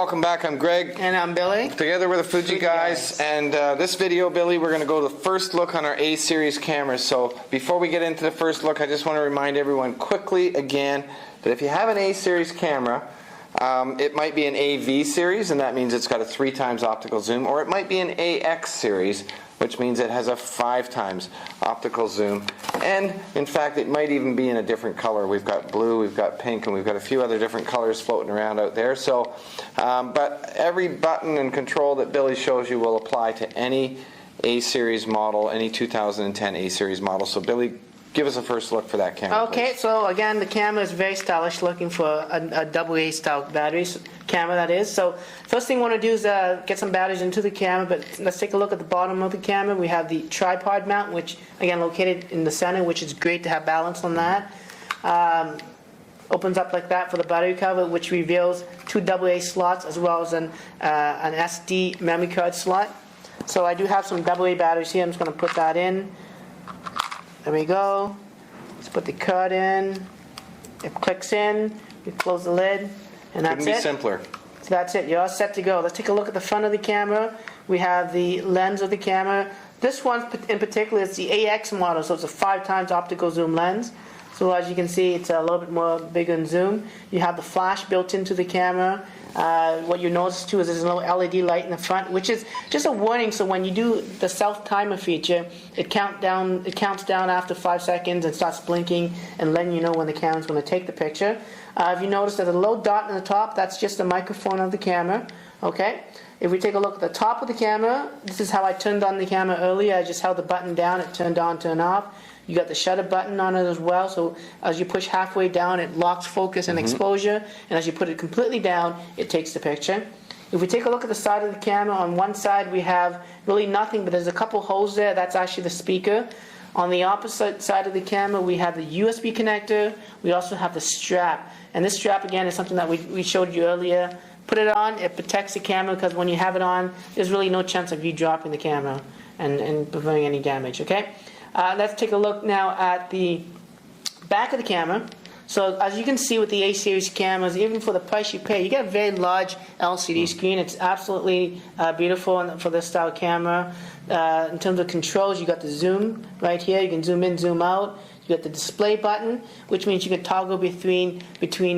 welcome back. I'm Greg. And I'm Billy. Together with the Fuji Guys. And this video, Billy, we're going to go to the first look on our A-series cameras. So before we get into the first look, I just want to remind everyone quickly again that if you have an A-series camera, it might be an AV series, and that means it's got a 3x optical zoom, or it might be an AX series, which means it has a 5x optical zoom. And in fact, it might even be in a different color. We've got blue, we've got pink, and we've got a few other different colors floating around out there. So, but every button and control that Billy shows you will apply to any A-series model, any 2010 A-series model. So Billy, give us a first look for that camera. Okay, please. so again, the camera is very stylish, looking for a AA style batteries camera, that is. So first thing we want to do is get some batteries into the camera, but let's take a look at the bottom of the camera. We have the tripod mount, which again located in the center, which is great to have balance on that. Opens up like that for the battery cover, which reveals 2 AA slots as well as an SD memory card slot. So I do have some AA batteries here. I'm just going to put that in. There we go. Let's put the card in. It clicks in. We close the lid, and that's it. Couldn't be simpler. So that's it. You're all set to go. Let's take a look at the front of the camera. We have the lens of the camera. This one in particular is the AX model, so it's a 5x optical zoom lens. So as you can see, it's a little bit more bigger in zoom. You have the flash built into the camera. What you notice too is there's a little LED light in the front, which is just a warning. So when you do the self timer feature, it counts down after 5 seconds and starts blinking and letting you know when the camera's going to take the picture. If you notice there's a little dot in the top, that's just the microphone of the camera. Okay. If we take a look at the top of the camera, this is how I turned on the camera earlier. I just held the button down, it turned on, turned off. You got the shutter button on it as well, so as you push halfway down, it locks focus and exposure, and as you put it completely down, it takes the picture. If we take a look at the side of the camera, on one side we have really nothing, but there's a couple holes there. That's actually the speaker. On the opposite side of the camera, we have the USB connector. We also have the strap, and this strap again is something that we showed you earlier. Put it on, it protects the camera, because when you have it on, there's really no chance of you dropping the camera and preventing any damage. Okay. Let's take a look now at the back of the camera. So as you can see with the A-series cameras, even for the price you pay, you get a very large LCD screen. It's absolutely beautiful for this style camera. In terms of controls, you got the zoom right here. You can zoom in, zoom out. You got the display button, which means you can toggle between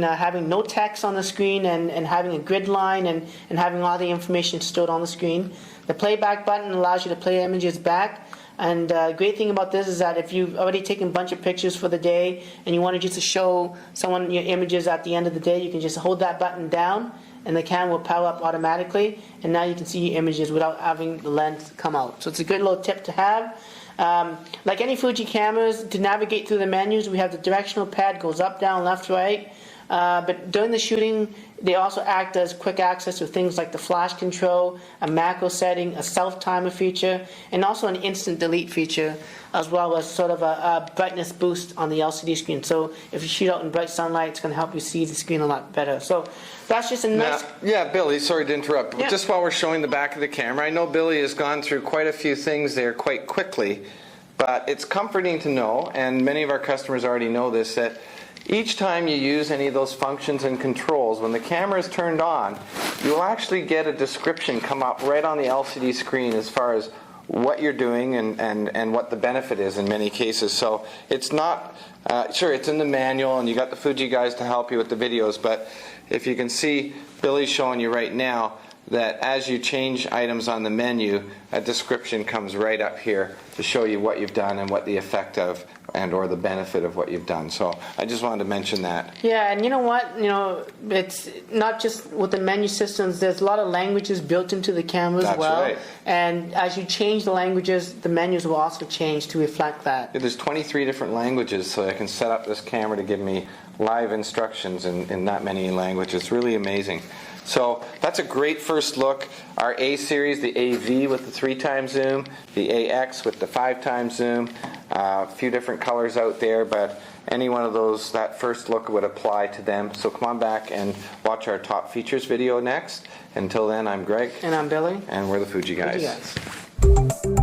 having no text on the screen and having a grid line and having all the information stored on the screen. The playback button allows you to play images back. And the great thing about this is that if you've already taken a bunch of pictures for the day and you want to just show someone your images at the end of the day, you can just hold that button down and the camera will power up automatically, and now you can see your images without having the lens come out. So it's a good little tip to have. Like any Fuji cameras, to navigate through the menus, we have the directional pad, goes up, down, left, right. But during the shooting, they also act as quick access to things like the flash control, a macro setting, a self-timer feature, and also an instant delete feature, as well as sort of a brightness boost on the LCD screen. So if you shoot out in bright sunlight, it's going to help you see the screen a lot better. So that's just a nice... Yeah, Billy, sorry to interrupt. Yeah. Just while we're showing the back of the camera, I know Billy has gone through quite a few things there quite quickly, but it's comforting to know, and many of our customers already know this, that each time you use any of those functions and controls, when the camera is turned on, you'll actually get a description come up right on the LCD screen as far as what you're doing and what the benefit is in many cases. So it's not, sure, it's in the manual and you got the Fuji Guys to help you with the videos, but if you can see, Billy's showing you right now that as you change items on the menu, a description comes right up here to show you what you've done and what the effect of and or the benefit of what you've done. So I just wanted to mention that. Yeah, and you know what? You know, it's not just with the menu systems. There's a lot of languages built into the camera as well. That's right. And as you change the languages, the menus will also change to reflect that. Yeah, there's 23 different languages, so I can set up this camera to give me live instructions in that many languages. It's really amazing. So that's a great first look. Our A series, the AV with the 3x zoom, the AX with the 5x zoom, a few different colors out there, but any one of those, that first look would apply to them. So come on back and watch our top features video next. Until then, I'm Greg. And I'm Billy. And we're the Fuji Guys. Fuji Guys.